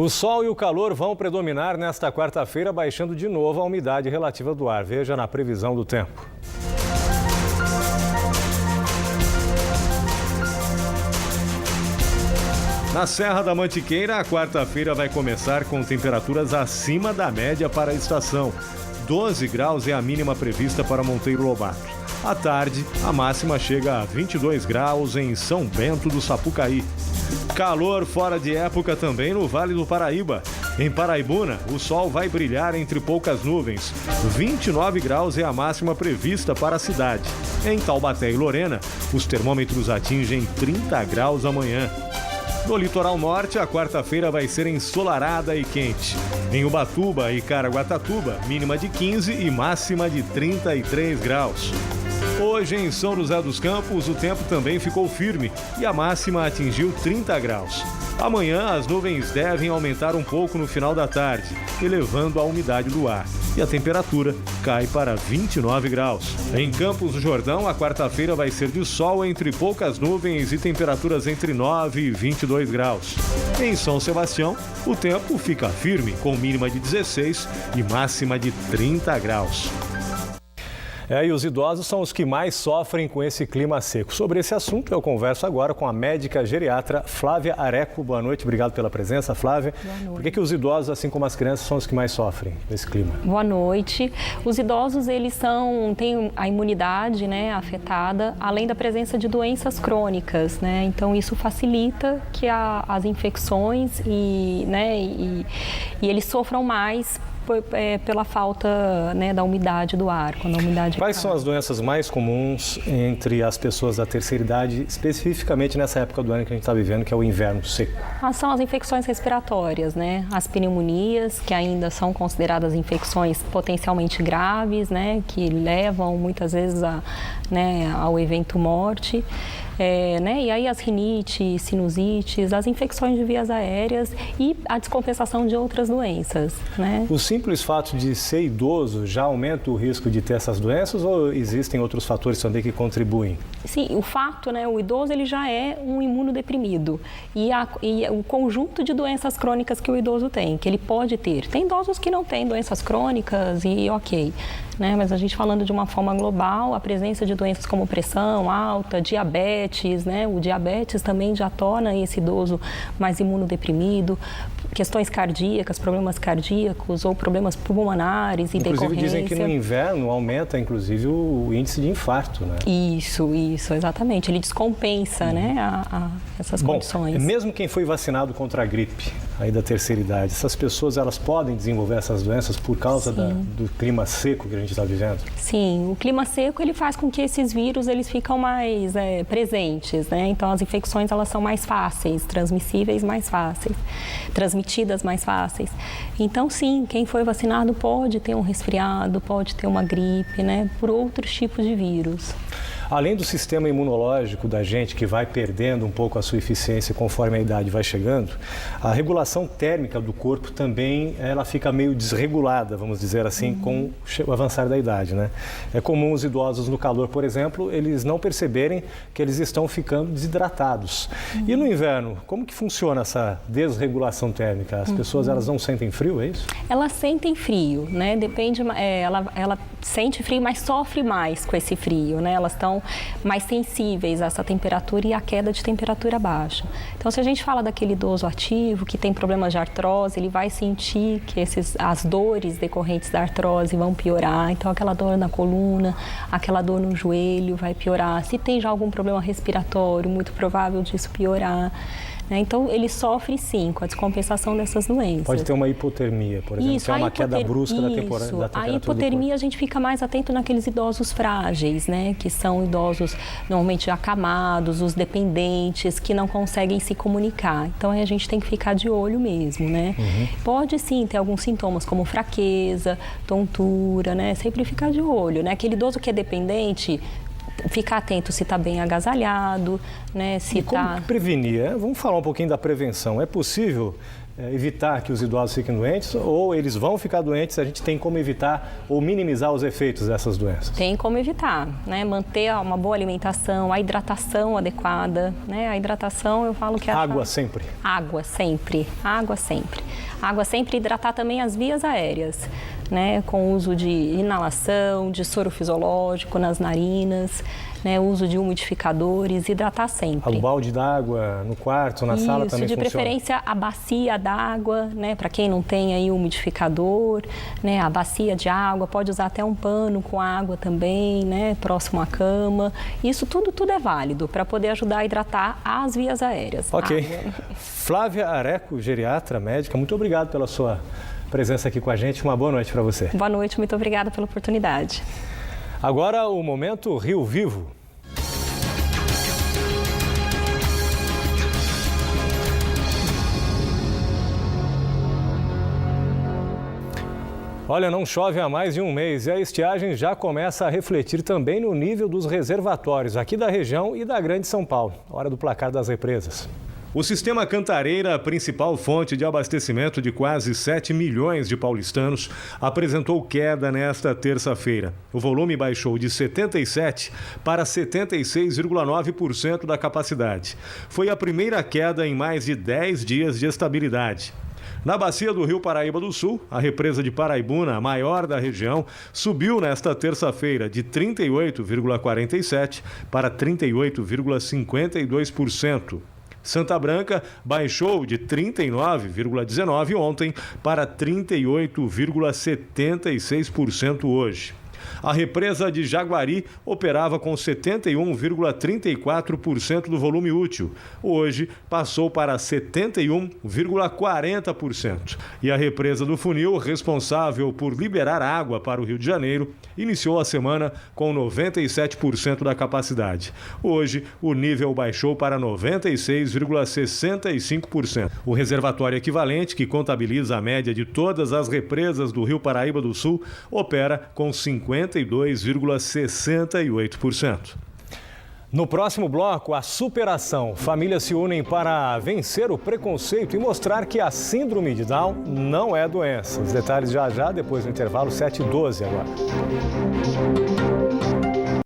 O sol e o calor vão predominar nesta quarta-feira, baixando de novo a umidade relativa do ar. Veja na previsão do tempo. Na Serra da Mantiqueira, a quarta-feira vai começar com temperaturas acima da média para a estação. 12 graus é a mínima prevista para Monteiro Lobato. À tarde, a máxima chega a 22 graus em São Bento do Sapucaí. Calor fora de época também no Vale do Paraíba. Em Paraibuna, o sol vai brilhar entre poucas nuvens. 29 graus é a máxima prevista para a cidade. Em Taubaté e Lorena, os termômetros atingem 30 graus amanhã. No litoral norte, a quarta-feira vai ser ensolarada e quente. Em Ubatuba e Caraguatatuba, mínima de 15 e máxima de 33 graus. Hoje, em São José dos Campos, o tempo também ficou firme e a máxima atingiu 30 graus. Amanhã, as nuvens devem aumentar um pouco no final da tarde, elevando a umidade do ar. E a temperatura cai para 29 graus. Em Campos do Jordão, a quarta-feira vai ser de sol entre poucas nuvens e temperaturas entre 9 e 22 graus. Em São Sebastião, o tempo fica firme, com mínima de 16 e máxima de 30 graus. E os idosos são os que mais sofrem com esse clima seco. Sobre esse assunto, eu converso agora com a médica geriatra Flávia Areco. Boa noite, obrigado pela presença, Flávia. Boa noite. Por que os idosos, assim como as crianças, são os que mais sofrem com esse clima? Boa noite. Os idosos, eles têm a imunidade, né, afetada, além da presença de doenças crônicas, né? Então, isso facilita que as infecções e eles sofram mais pela falta, né, da umidade do ar, quando a umidade Quais são as doenças mais comuns entre as pessoas da terceira idade, especificamente nessa época do ano que a gente está vivendo, que é o inverno seco? São as infecções respiratórias, né? As pneumonias, que ainda são consideradas infecções potencialmente graves, né? Que levam muitas vezes ao evento morte. E aí as rinites, sinusites, as infecções de vias aéreas e a descompensação de outras doenças, né? O simples fato de ser idoso já aumenta o risco de ter essas doenças ou existem outros fatores também que contribuem? Sim, o fato, né, o idoso ele já é um imunodeprimido e o conjunto de doenças crônicas que o idoso tem, que ele pode ter. Tem idosos que não têm doenças crônicas e ok, né? Mas a gente falando de uma forma global, a presença de doenças como pressão alta, diabetes, né? O diabetes também já torna esse idoso mais imunodeprimido, questões cardíacas, problemas cardíacos ou problemas pulmonares e decorrência. Inclusive dizem que no inverno aumenta inclusive o índice de infarto, né? Isso, exatamente. Ele descompensa, né, essas condições. Mesmo quem foi vacinado contra a gripe, aí da terceira idade, essas pessoas elas podem desenvolver essas doenças por causa do clima seco que a gente está vivendo? Sim, o clima seco ele faz com que esses vírus eles ficam mais presentes, né? Então as infecções elas são mais fáceis, transmissíveis mais fáceis, transmitidas mais fáceis. Então sim, quem foi vacinado pode ter um resfriado, pode ter uma gripe, né? Por outros tipos de vírus. Além do sistema imunológico da gente, que vai perdendo um pouco a sua eficiência conforme a idade vai chegando, a regulação térmica do corpo também ela fica meio desregulada, vamos dizer assim, com o avançar da idade, né? É comum os idosos no calor, por exemplo, eles não perceberem que eles estão ficando desidratados. E no inverno, como que funciona essa desregulação térmica? As pessoas elas não sentem frio, é isso? Elas sentem frio, né? Depende, ela sente frio, mas sofre mais com esse frio, né? Elas estão mais sensíveis a essa temperatura e a queda de temperatura baixa. Então, se a gente fala daquele idoso ativo que tem problemas de artrose, ele vai sentir que as dores decorrentes da artrose vão piorar. Então, aquela dor na coluna, aquela dor no joelho vai piorar. Se tem já algum problema respiratório, muito provável disso piorar. Então, ele sofre sim com a descompensação dessas doenças. Pode ter uma hipotermia, por exemplo, que é uma queda brusca da temperatura. A hipotermia a gente fica mais atento naqueles idosos frágeis, né? Que são idosos normalmente acamados, os dependentes, que não conseguem se comunicar. Então, aí a gente tem que ficar de olho mesmo, né? Pode sim ter alguns sintomas como fraqueza, tontura, né? Sempre ficar de olho, né? Aquele idoso que é dependente, ficar atento se está bem agasalhado, né? Se como prevenir? Vamos falar um pouquinho da prevenção. É possível evitar que os idosos fiquem doentes, ou eles vão ficar doentes, a gente tem como evitar ou minimizar os efeitos dessas doenças? Tem como evitar, né? Manter uma boa alimentação, a hidratação adequada, né? A hidratação, eu falo que é... Água sempre? Água sempre, água sempre. Água sempre, hidratar também as vias aéreas, né? Com o uso de inalação, de soro fisiológico nas narinas, né, uso de umidificadores, hidratar sempre. O balde d'água no quarto, na sala também funciona? Isso, de preferência a bacia d'água, né, para quem não tem aí umidificador, né, a bacia de água, pode usar até um pano com água também, né, próximo à cama. Isso tudo é válido para poder ajudar a hidratar as vias aéreas. Ok. Flávia Areco, geriatra, médica, muito obrigado pela sua presença aqui com a gente. Uma boa noite para você. Boa noite, muito obrigada pela oportunidade. Agora o Momento Rio Vivo. Olha, não chove há mais de um mês e a estiagem já começa a refletir também no nível dos reservatórios aqui da região e da Grande São Paulo. Hora do placar das represas. O sistema Cantareira, a principal fonte de abastecimento de quase 7 milhões de paulistanos, apresentou queda nesta terça-feira. O volume baixou de 77% para 76,9% da capacidade. Foi a primeira queda em mais de 10 dias de estabilidade. Na bacia do Rio Paraíba do Sul, a represa de Paraibuna, a maior da região, subiu nesta terça-feira de 38,47% para 38,52%. Santa Branca baixou de 39,19% ontem para 38,76% hoje. A represa de Jaguari operava com 71,34% do volume útil. Hoje passou para 71,40%. E a represa do Funil, responsável por liberar água para o Rio de Janeiro, iniciou a semana com 97% da capacidade. Hoje, o nível baixou para 96,65%. O reservatório equivalente, que contabiliza a média de todas as represas do Rio Paraíba do Sul, opera com 52,68%. No próximo bloco, a superação. Famílias se unem para vencer o preconceito e mostrar que a síndrome de Down não é doença. Os detalhes já, depois do intervalo, 7h12 agora.